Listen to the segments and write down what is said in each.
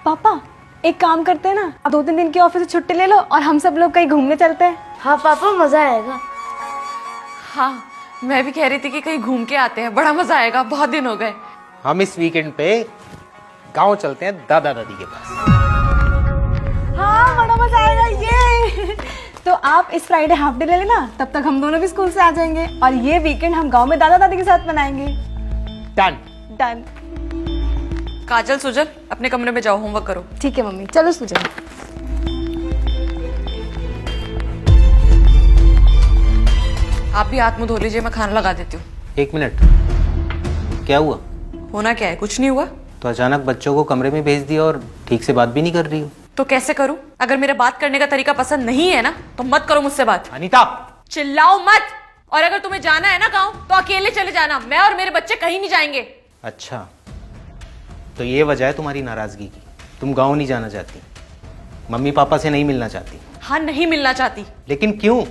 पापा एक काम करते हैं ना, अब 2-3 दिन की ऑफिस से छुट्टी ले लो और हम सब लोग कहीं घूमने चलते हैं। हाँ पापा, मजा आएगा। हाँ, मैं भी कह रही थी कि कहीं घूम के आते हैं, बड़ा मजा आएगा, बहुत दिन हो गए। हम इस वीकेंड पे गांव चलते हैं दादा दादी के पास। हाँ बड़ा मजा आएगा ये। तो आप इस फ्राइडे हाफ डे ले लेना, तब तक हम दोनों भी स्कूल से आ जाएंगे और ये वीकेंड हम गांव में दादा दादी के साथ मनाएंगे। डन। डन। काजल सुजल अपने कमरे में जाओ, होमवर्क करो। ठीक है मम्मी, चलो सुजल। आप भी हाथ मुंह धो लीजिए, मैं खाना लगा देती हूँ। 1 मिनट, क्या हुआ? होना क्या है, कुछ नहीं हुआ। तो अचानक बच्चों को कमरे में भेज दिया और ठीक से बात भी नहीं कर रही हो। तो कैसे करूं? अगर मेरा बात करने का तरीका पसंद नहीं है ना तो मत करो मुझसे बात। अनीता, चिल्लाओ मत। और अगर तुम्हें जाना है ना गांव तो अकेले चले जाना, मैं और मेरे बच्चे कहीं नहीं जाएंगे। अच्छा तो ये वजह है तुम्हारी नाराजगी की, तुम गांव नहीं जाना चाहती, मम्मी पापा से नहीं मिलना चाहती। हाँ, नहीं मिलना चाहती। लेकिन क्यों?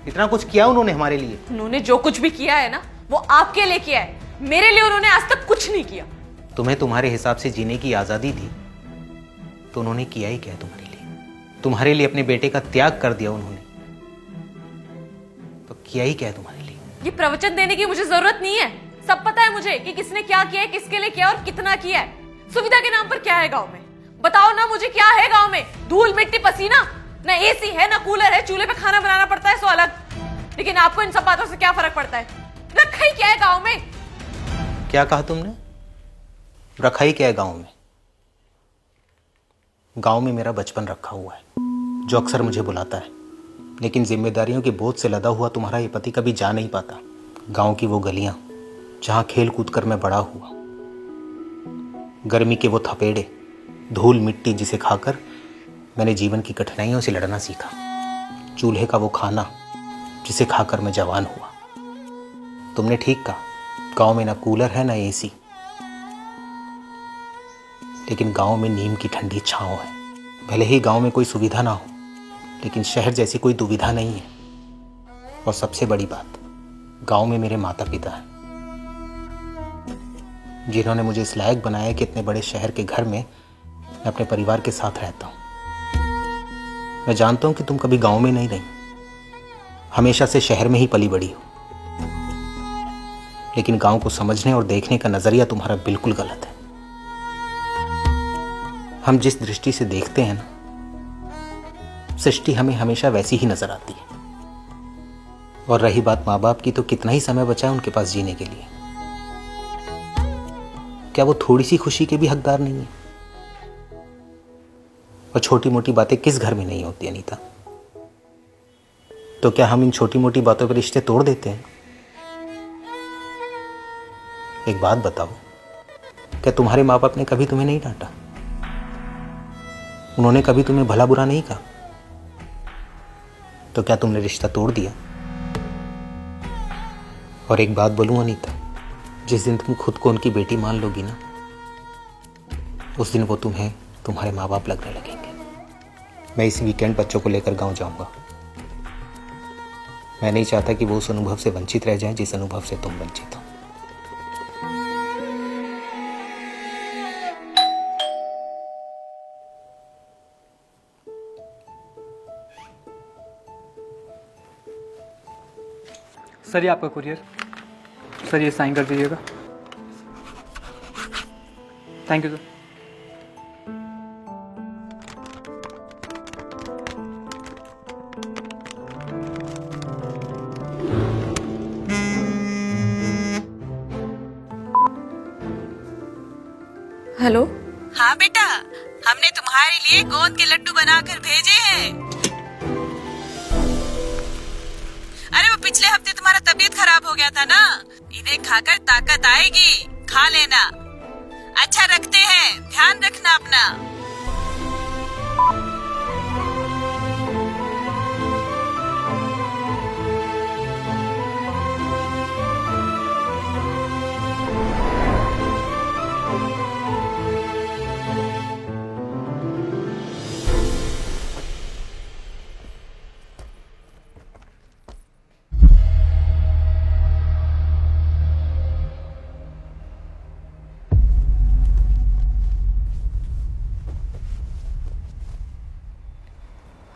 इतना कुछ किया उन्होंने हमारे लिए। उन्होंने जो कुछ भी किया है ना वो आपके लिए किया है, मेरे लिए उन्होंने आज तक कुछ नहीं किया। तुम्हें तुम्हारे हिसाब से जीने की आजादी थी तो उन्होंने किया ही क्या है तुम्हारे लिए? तुम्हारे लिए अपने बेटे का त्याग कर दिया उन्होंने, तो किया ही क्या है तुम्हारे लिए? ये प्रवचन देने की मुझे जरूरत नहीं है, सब पता है मुझे कि किसने क्या किया है, किसके लिए किया और कितना किया है। सुविधा के नाम पर क्या है गांव में? बताओ ना मुझे, क्या है गांव में? धूल मिट्टी पसीना, ना एसी है ना कूलर है, चूल्हे पे खाना बनाना पड़ता है सो अलग। लेकिन आपको इन सब बातों से क्या फर्क पड़ता है? रखा ही क्या है गांव में? क्या कहा तुमने? रखा ही क्या है गांव में? गांव में मेरा बचपन रखा हुआ है जो अक्सर मुझे बुलाता है, लेकिन जिम्मेदारियों के बोझ से लदा हुआ तुम्हारा ये पति कभी जा नहीं पाता। गांव की वो गलियां जहां खेल कूद कर मैं बड़ा हुआ, गर्मी के वो थपेड़े, धूल मिट्टी जिसे खाकर मैंने जीवन की कठिनाइयों से लड़ना सीखा, चूल्हे का वो खाना जिसे खाकर मैं जवान हुआ। तुमने ठीक कहा, गांव में ना कूलर है ना एसी, लेकिन गांव में नीम की ठंडी छांव है। भले ही गांव में कोई सुविधा ना हो, लेकिन शहर जैसी कोई दुविधा नहीं है। और सबसे बड़ी बात, गांव में मेरे माता पिता हैं जिन्होंने मुझे इस लायक बनाया कि इतने बड़े शहर के घर में मैं अपने परिवार के साथ रहता हूं। मैं जानता हूं कि तुम कभी गांव में नहीं रही, हमेशा से शहर में ही पली बड़ी हो, लेकिन गांव को समझने और देखने का नजरिया तुम्हारा बिल्कुल गलत है। हम जिस दृष्टि से देखते हैं ना, सृष्टि हमें हमेशा वैसी ही नजर आती है। और रही बात माँ बाप की, तो कितना ही समय बचा है उनके पास जीने के लिए? क्या वो थोड़ी सी खुशी के भी हकदार नहीं है? और छोटी मोटी बातें किस घर में नहीं होती अनीता? तो क्या हम इन छोटी मोटी बातों पर रिश्ते तोड़ देते हैं? एक बात बताओ, क्या तुम्हारे माँ बाप ने कभी तुम्हें नहीं डांटा? उन्होंने कभी तुम्हें भला बुरा नहीं कहा? तो क्या तुमने रिश्ता तोड़ दिया? और एक बात बोलूं अनीता, जिस दिन तुम खुद को उनकी बेटी मान लोगी ना, उस दिन वो तुम्हें तुम्हारे माँ बाप लगने लगेंगे। मैं इस वीकेंड बच्चों को लेकर गांव जाऊंगा। मैं नहीं चाहता कि वो उस अनुभव से वंचित रह जाएं जिस अनुभव से तुम वंचित हो। सर ये आपका कुरियर, सर ये साइन कर दीजिएगा। Thank you sir. हेलो। हाँ बेटा, हमने तुम्हारे लिए गोंद के लड्डू बनाकर भेजे हैं। अरे वो पिछले हफ्ते तुम्हारा तबीयत खराब हो गया था ना, इन्हें खाकर ताकत आएगी, खा लेना। अच्छा रखते हैं, ध्यान रखना अपना।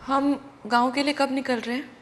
हम गांव के लिए कब निकल रहे हैं?